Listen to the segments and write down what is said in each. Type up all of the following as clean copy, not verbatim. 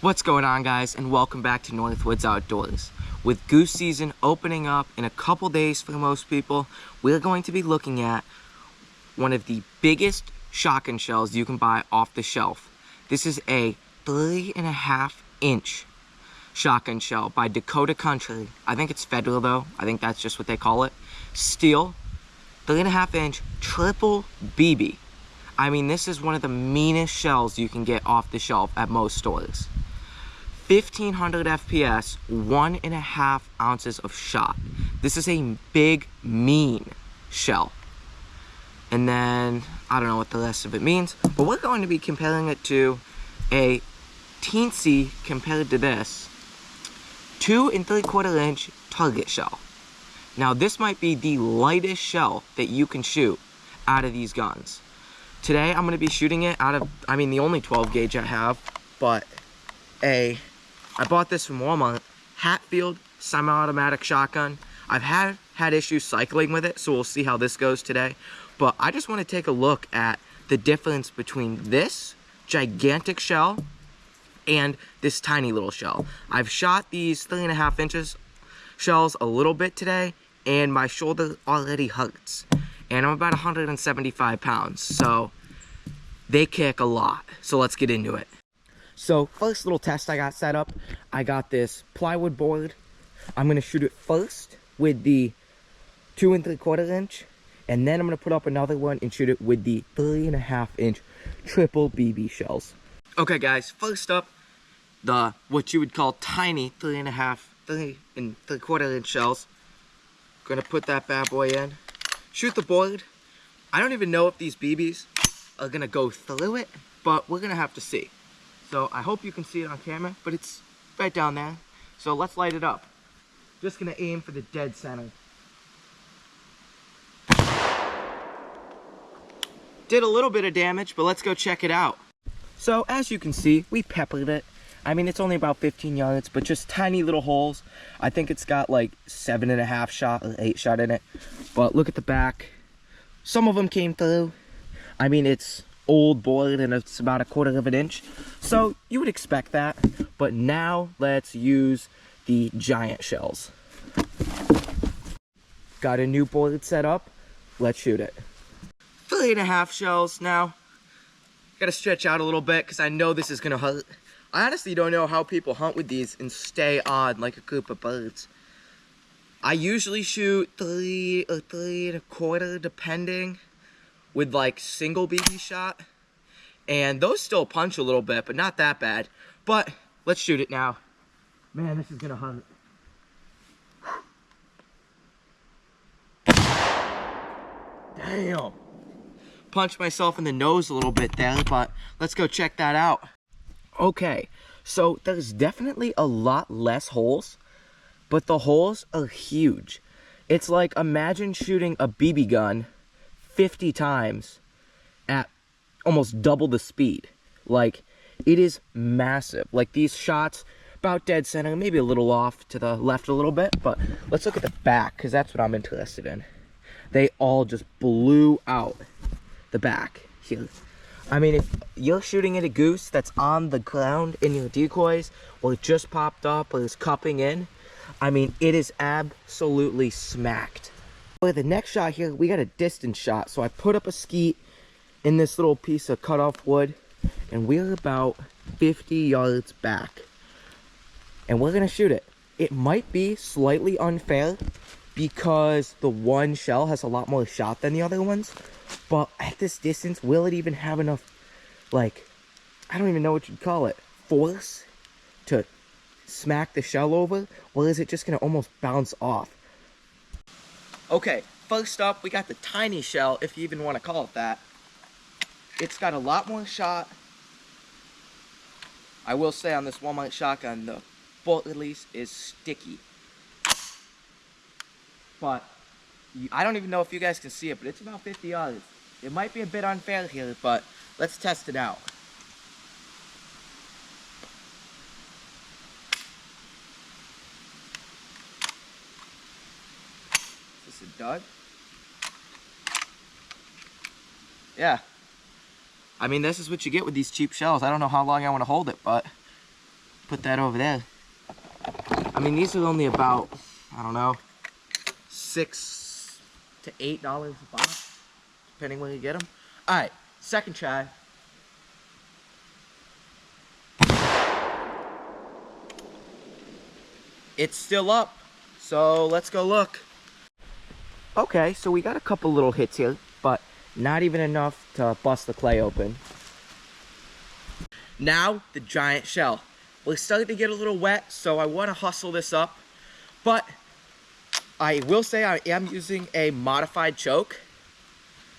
What's going on, guys, and welcome back to Northwoods Outdoors. With goose season opening up in a couple days for most people, we're going to be looking at one of the biggest shotgun shells you can buy off the shelf. This is a 3.5-inch shotgun shell by Dakota Country. I think it's federal though. I think that's just what they call it. Steel, 3.5-inch triple BB. I mean, this is one of the meanest shells you can get off the shelf at most stores. 1500 FPS, 1.5 ounces of shot. This is a big, mean shell. And then, I don't know what the rest of it means, but we're going to be comparing it to a teensy, compared to this, 2 3/4-inch target shell. Now, this might be the lightest shell that you can shoot out of these guns. Today, I'm going to be shooting it out of, the only 12 gauge I have, but I bought this from Walmart, Hatfield semi-automatic shotgun. I've had issues cycling with it, so we'll see how this goes today. But I just want to take a look at the difference between this gigantic shell and this tiny little shell. I've shot these 3.5 inches shells a little bit today, and my shoulder already hurts. And I'm about 175 pounds, so they kick a lot. So let's get into it. So first little test I got set up, I got this plywood board. I'm gonna shoot it first with the 2 3/4-inch, and then I'm gonna put up another one and shoot it with the 3.5-inch triple BB shells. Okay guys, first up, the what you would call tiny 3 3/4-inch shells. Gonna put that bad boy in, shoot the board. I don't even know if these BBs are gonna go through it, but we're gonna have to see. So I hope you can see it on camera, but it's right down there. So let's light it up. Just gonna aim for the dead center. Did a little bit of damage, but let's go check it out. So as you can see, we peppered it. I mean, it's only about 15 yards, but just tiny little holes. I think it's got like 7.5 shot or 8 shot in it. But look at the back. Some of them came through. I mean, it's old board and it's about 1/4 of an inch, so you would expect that. But now let's use the giant shells. Got a new board set up, let's shoot it. 3.5 shells. Now gotta stretch out a little bit because I know this is gonna hurt. I honestly don't know how people hunt with these and stay on like a group of birds. I usually shoot 3 or 3.25 depending, with like single BB shot, and those still punch a little bit, but not that bad. But let's shoot it now. Man, this is gonna hurt. Damn. Punched myself in the nose a little bit there, but let's go check that out. Okay, so there's definitely a lot less holes, but the holes are huge. It's like, imagine shooting a BB gun 50 times at almost double the speed. Like, it is massive. Like, these shots about dead center, maybe a little off to the left a little bit, but let's look at the back because that's what I'm interested in. They all just blew out the back here. I mean, if you're shooting at a goose that's on the ground in your decoys, or it just popped up or is cupping in, I mean, it is absolutely smacked. For the next shot here, we got a distance shot. So I put up a skeet in this little piece of cut off wood, and we're about 50 yards back. And we're gonna shoot it. It might be slightly unfair because the one shell has a lot more shot than the other ones. But at this distance, will it even have enough, like, I don't even know what you'd call it, force to smack the shell over? Or is it just gonna almost bounce off? Okay, first up, we got the tiny shell, if you even want to call it that. It's got a lot more shot. I will say on this Walmart shotgun, the bolt release is sticky. But I don't even know if you guys can see it, but it's about 50 yards. It might be a bit unfair here, but let's test it out. Is this a dud? Yeah. I mean, this is what you get with these cheap shells. I don't know how long I want to hold it, but put that over there. I mean, these are only about, I don't know, $6 to $8 a box, depending where you get them. All right, second try. It's still up, so let's go look. Okay, so we got a couple little hits here, but not even enough to bust the clay open. Now, the giant shell. We're starting to get a little wet, so I want to hustle this up. But I will say I am using a modified choke.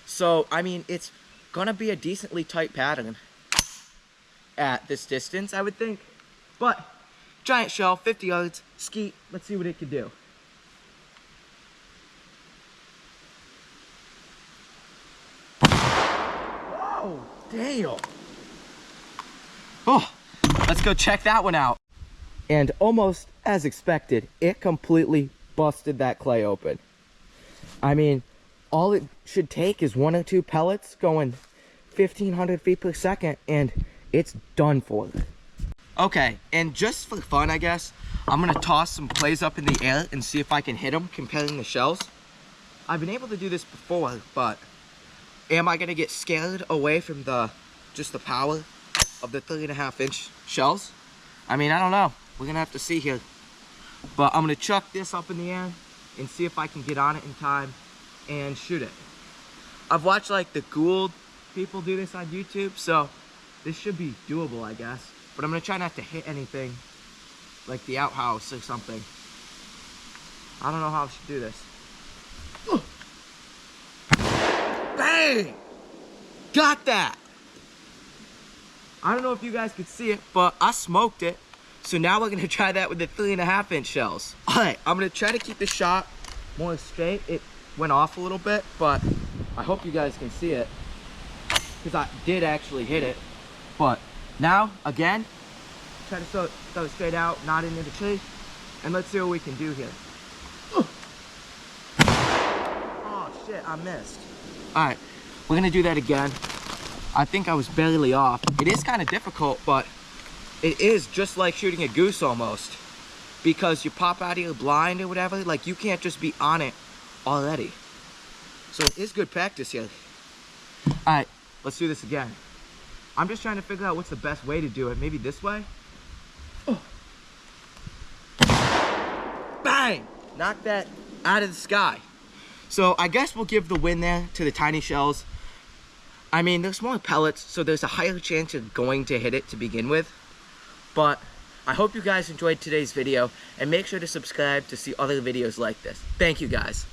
So, I mean, it's going to be a decently tight pattern at this distance, I would think. But, giant shell, 50 yards, skeet. Let's see what it can do. Whoa, damn. Oh, let's go check that one out. And almost as expected, it completely busted that clay open. I mean, all it should take is 1 or 2 pellets going 1,500 feet per second, and it's done for. Okay, and just for fun, I guess, I'm gonna toss some clays up in the air and see if I can hit them, comparing the shells. I've been able to do this before, but am I gonna get scared away from just the power of the 3.5-inch shells? I mean, I don't know. We're gonna have to see here. But I'm gonna chuck this up in the air and see if I can get on it in time and shoot it. I've watched like the Gould people do this on YouTube, so this should be doable, I guess. But I'm gonna try not to hit anything like the outhouse or something. I don't know how I should do this. Bang! Got that! I don't know if you guys could see it, but I smoked it. So now we're gonna try that with the 3.5-inch shells. All right, I'm gonna try to keep the shot more straight. It went off a little bit, but I hope you guys can see it, because I did actually hit it. But now, again, try to throw it straight out, not into the tree, and let's see what we can do here. Oh shit, I missed. All right, we're gonna do that again. I think I was barely off. It is kind of difficult, but it is just like shooting a goose almost, because you pop out of your blind or whatever. Like, you can't just be on it already. So it is good practice here. All right, let's do this again. I'm just trying to figure out what's the best way to do it. Maybe this way? Oh. Bang! Knock that out of the sky. So I guess we'll give the win there to the tiny shells. I mean, there's more pellets, so there's a higher chance of going to hit it to begin with. But I hope you guys enjoyed today's video, and make sure to subscribe to see other videos like this. Thank you guys.